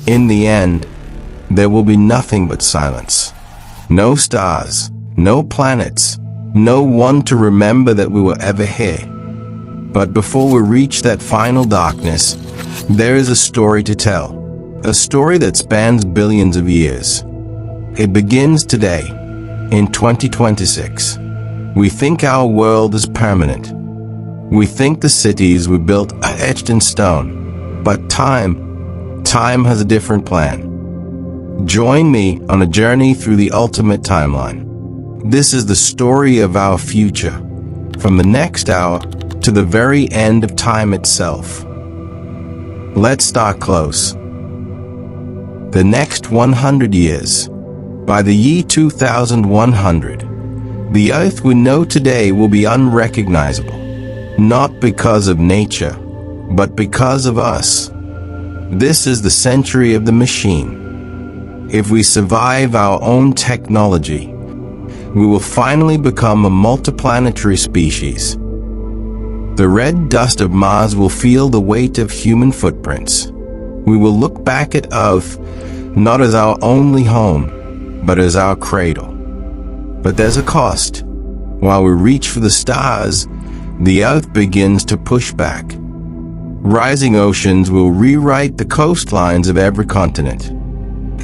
In the end, there will be nothing but silence. No stars, no planets, no one to remember that we were ever here. But before we reach that final darkness, there is a story to tell. A story that spans billions of years. It begins today, in 2026. We think our world is permanent. We think the cities we built are etched in stone. But time has a different plan. Join me on a journey through the ultimate timeline. This is the story of our future, from the next hour to the very end of time itself. Let's start close. The next 100 years. By the year 2100, the Earth we know today will be unrecognizable, not because of nature, but because of us. This is the century of the machine. If we survive our own technology, we will finally become a multiplanetary species. The red dust of Mars will feel the weight of human footprints. We will look back at Earth not as our only home, but as our cradle. But there's a cost. While we reach for the stars, the Earth begins to push back. Rising oceans will rewrite the coastlines of every continent.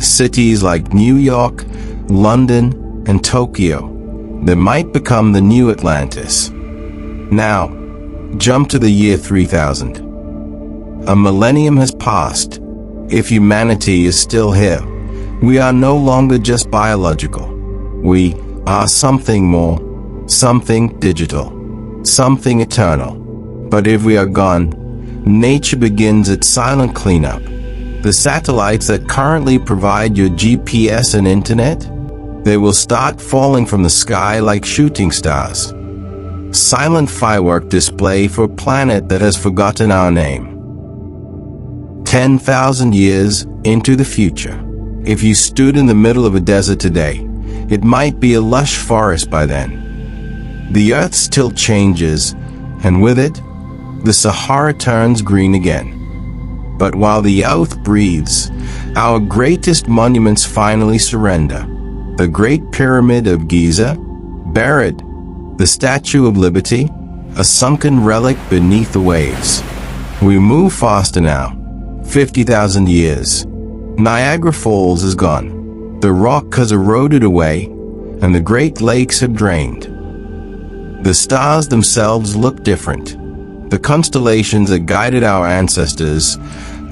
Cities like New York, London, and Tokyo that might become the new Atlantis. Now, jump to the year 3000. A millennium has passed. If humanity is still here, we are no longer just biological. We are something more, something digital, something eternal. But if we are gone, nature begins its silent cleanup. The satellites that currently provide your GPS and internet, they will start falling from the sky like shooting stars. Silent firework display for a planet that has forgotten our name. 10,000 years into the future. If you stood in the middle of a desert today, it might be a lush forest by then. The Earth still changes, and with it, the Sahara turns green again. But while the Earth breathes, our greatest monuments finally surrender. The Great Pyramid of Giza, buried. The Statue of Liberty, a sunken relic beneath the waves. We move faster now. 50,000 years. Niagara Falls is gone. The rock has eroded away, and the Great Lakes have drained. The stars themselves look different. The constellations that guided our ancestors,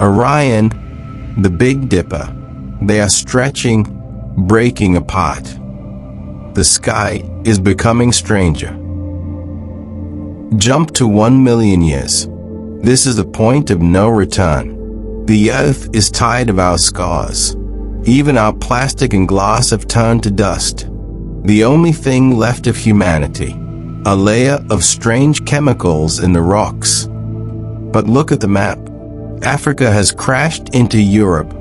Orion, the Big Dipper, they are stretching, breaking apart. The sky is becoming stranger. Jump to 1 million years. This is the point of no return. The Earth is tired of our scars. Even our plastic and glass have turned to dust. The only thing left of humanity, a layer of strange chemicals in the rocks. But look at the map. Africa has crashed into Europe,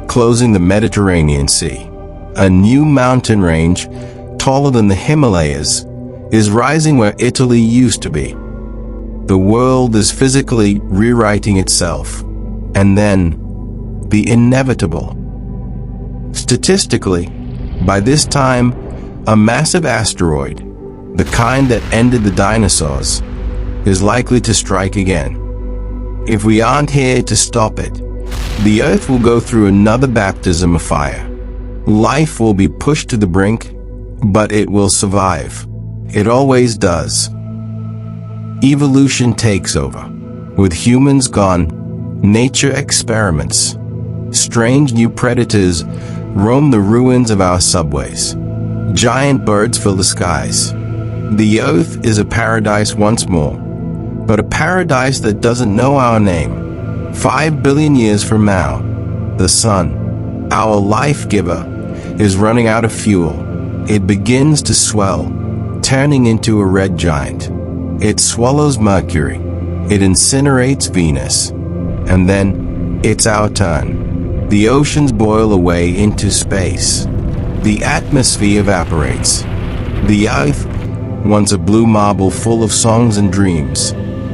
closing the Mediterranean Sea. A new mountain range, taller than the Himalayas, is rising where Italy used to be. The world is physically rewriting itself. And then, the inevitable. Statistically, by this time, a massive asteroid, the kind that ended the dinosaurs, is likely to strike again. If we aren't here to stop it, the Earth will go through another baptism of fire. Life will be pushed to the brink, but it will survive. It always does. Evolution takes over. With humans gone, nature experiments. Strange new predators roam the ruins of our subways. Giant birds fill the skies. The Earth is a paradise once more, but a paradise that doesn't know our name. 5 billion years from now, the sun, our life giver, is running out of fuel. It begins to swell, turning into a red giant. It swallows Mercury. It incinerates Venus. And then, it's our turn. The oceans boil away into space. The atmosphere evaporates. The Earth, once a blue marble full of songs and dreams,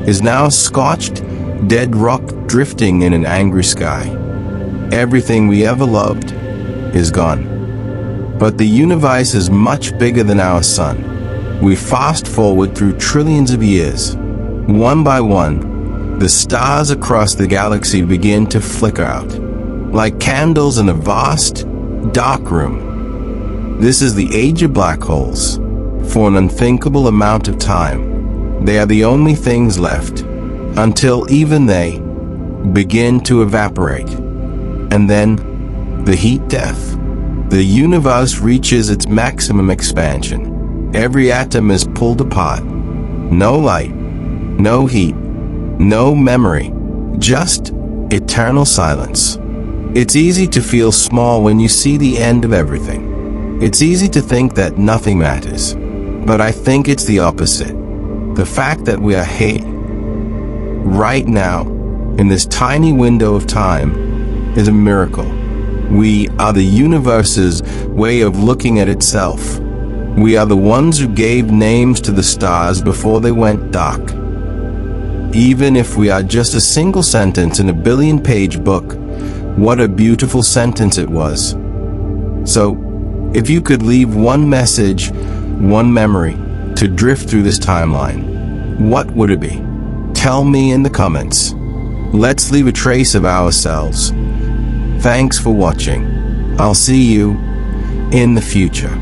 is now scorched, dead rock drifting in an angry sky. Everything we ever loved is gone. But the universe is much bigger than our sun. We fast forward through trillions of years. One by one, the stars across the galaxy begin to flicker out, like candles in a vast, dark room. This is the age of black holes. For an unthinkable amount of time, they are the only things left, until even they begin to evaporate. And then, the heat death. The universe reaches its maximum expansion. Every atom is pulled apart. No light, no heat, no memory, just eternal silence. It's easy to feel small when you see the end of everything. It's easy to think that nothing matters. But I think it's the opposite. The fact that we are here, right now, in this tiny window of time, is a miracle. We are the universe's way of looking at itself. We are the ones who gave names to the stars before they went dark. Even if we are just a single sentence in a billion-page book, what a beautiful sentence it was. So, if you could leave one message, one memory, to drift through this timeline, what would it be? Tell me in the comments. Let's leave a trace of ourselves. Thanks for watching. I'll see you in the future.